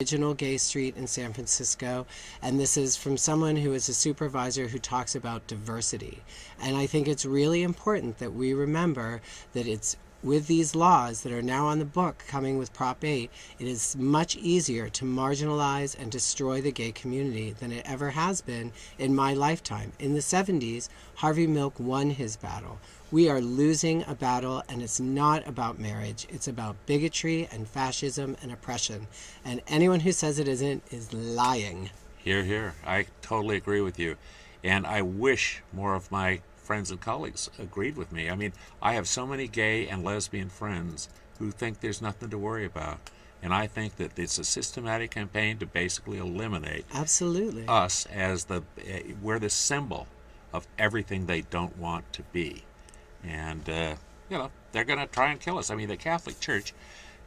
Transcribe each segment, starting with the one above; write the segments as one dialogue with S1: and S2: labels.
S1: original gay street in San Francisco, and this is from someone who is a supervisor who talks about diversity. And I think it's really important that we remember that it's with these laws that are now on the book coming with Prop 8, it is much easier to marginalize and destroy the gay community than it ever has been in my lifetime. In the 70s, Harvey Milk won his battle. We are losing a battle, and it's not about marriage. It's about bigotry and fascism and oppression. And anyone who says it isn't is lying.
S2: Hear, hear. I totally agree with you. And I wish more of my friends and colleagues agreed with me. I mean, I have so many gay and lesbian friends who think there's nothing to worry about. And I think that it's a systematic campaign to basically eliminate
S1: Absolutely.
S2: us as we're the symbol of everything they don't want to be. And, they're going to try and kill us. I mean, the Catholic Church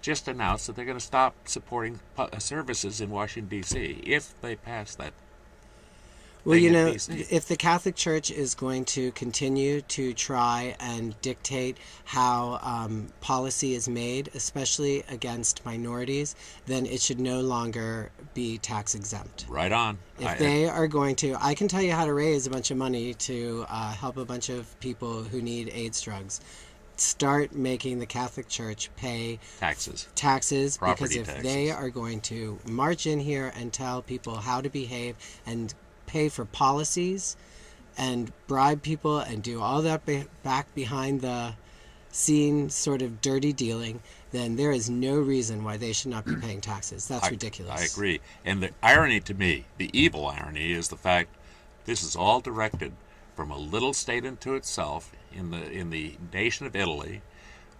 S2: just announced that they're going to stop supporting services in Washington, D.C. if they pass that.
S1: Well, if the Catholic Church is going to continue to try and dictate how policy is made, especially against minorities, then it should no longer be tax exempt.
S2: Right on.
S1: If they are going to, I can tell you how to raise a bunch of money to help a bunch of people who need AIDS drugs. Start making the Catholic Church pay
S2: taxes,
S1: because if they are going to march in here and tell people how to behave and pay for policies and bribe people and do all that back behind the scene sort of dirty dealing, then there is no reason why they should not be paying taxes. That's ridiculous.
S2: I agree. And the irony to me, the evil irony, is the fact this is all directed from a little state unto itself in the nation of Italy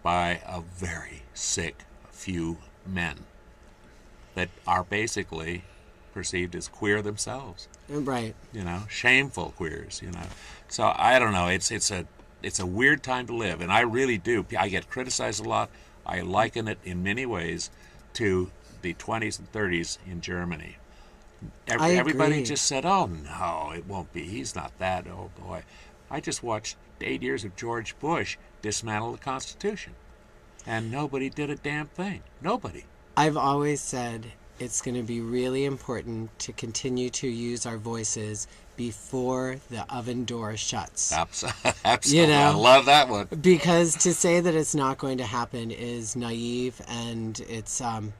S2: by a very sick few men that are basically perceived as queer themselves.
S1: Right.
S2: Shameful queers, So I don't know, it's a weird time to live, and I really do. I get criticized a lot. I liken it in many ways to the 20s and 30s in Germany. Everybody just said, "Oh no, it won't be. He's not that. Oh boy." I just watched 8 years of George Bush dismantle the Constitution, and nobody did a damn thing. Nobody.
S1: I've always said it's going to be really important to continue to use our voices before the oven door shuts.
S2: Absolutely. I love that one.
S1: Because to say that it's not going to happen is naive, and it's I'm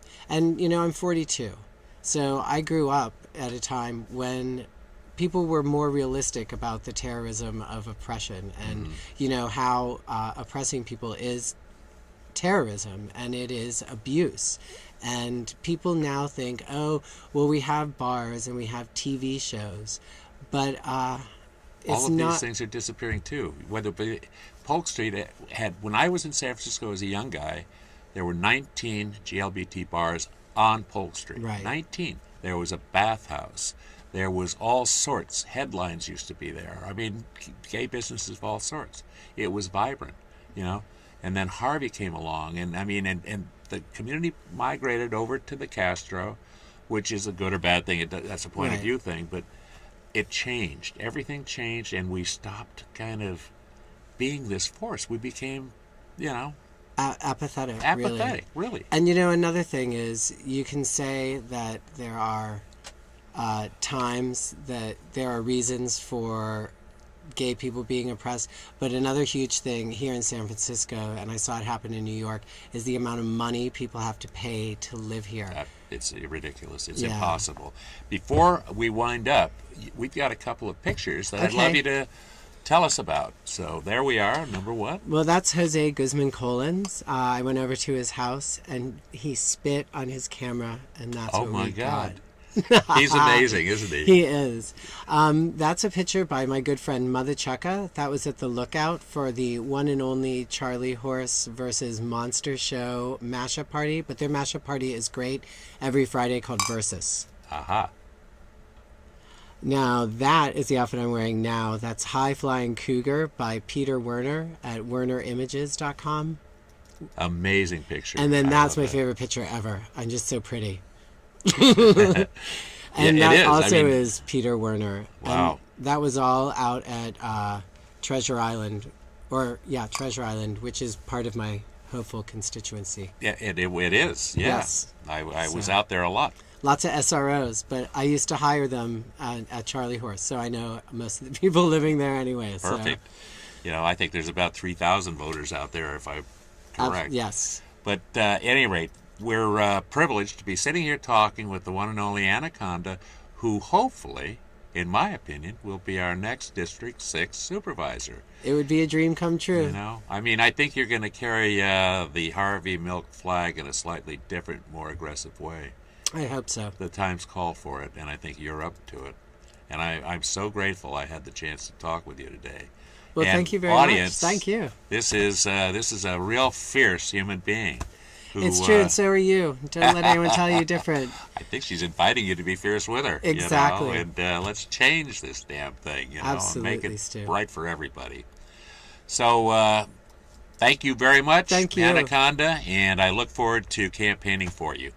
S1: 42. So I grew up at a time when people were more realistic about the terrorism of oppression and how oppressing people is terrorism and it is abuse. And people now think, oh, well, we have bars and we have TV shows, but it's
S2: all of these things are disappearing too. Whether Polk Street had, when I was in San Francisco as a young guy, there were 19 GLBT bars on Polk Street.
S1: Right.
S2: 19. There was a bathhouse. There was all sorts. Headlines used to be there. I mean, gay businesses of all sorts. It was vibrant, And then Harvey came along, and the community migrated over to the Castro, which is a good or bad thing. That's a point of view thing, but it changed. Everything changed, and we stopped kind of being this force. We became,
S1: apathetic.
S2: Really.
S1: And another thing is, you can say that there are times that there are reasons for gay people being oppressed, but another huge thing here in San Francisco, and I saw it happen in New York, is the amount of money people have to pay to live here.
S2: It's ridiculous. It's impossible. Before we wind up, we've got a couple of pictures that I'd love you to tell us about. So there we are, number one.
S1: Well, that's Jose Guzman Collins. I went over to his house, and he spit on his camera, and that's what we got.
S2: He's amazing, isn't he?
S1: He is. That's a picture by my good friend Mother Chucka. That was at the Lookout for the one and only Charlie Horse versus Monster Show mashup party. But their mashup party is great every Friday called Versus.
S2: Aha.
S1: Now, that is the outfit I'm wearing now. That's High Flying Cougar by Peter Werner at WernerImages.com.
S2: Amazing picture.
S1: And then that's my favorite picture ever. I'm just so pretty. And
S2: that
S1: also is Peter Werner.
S2: Wow.
S1: And that was all out at Treasure Island, Treasure Island, which is part of my hopeful constituency.
S2: Yeah, it is. Yeah.
S1: Yes.
S2: I was out there a lot.
S1: lots of SROs, but I used to hire them at Charlie Horse, so I know most of the people living there anyway.
S2: Perfect. I think there's about 3,000 voters out there, if I'm correct.
S1: Yes.
S2: But at any rate, we're privileged to be sitting here talking with the one and only Conda, who hopefully, in my opinion, will be our next District 6 supervisor.
S1: It would be a dream come true.
S2: I think you're going to carry the Harvey Milk flag in a slightly different, more aggressive way.
S1: I hope so.
S2: The times call for it, and I think you're up to it. And I'm so grateful I had the chance to talk with you today.
S1: Well,
S2: and
S1: thank you very
S2: audience,
S1: much. Thank you.
S2: This is a real fierce human being.
S1: It's true, and so are you. Don't let anyone tell you different.
S2: I think she's inviting you to be fierce with her.
S1: Exactly.
S2: And let's change this damn thing,
S1: Absolutely,
S2: and make it
S1: Stu.
S2: right for everybody. So, thank you very much,
S1: Thank you.
S2: Conda, and I look forward to campaigning for you.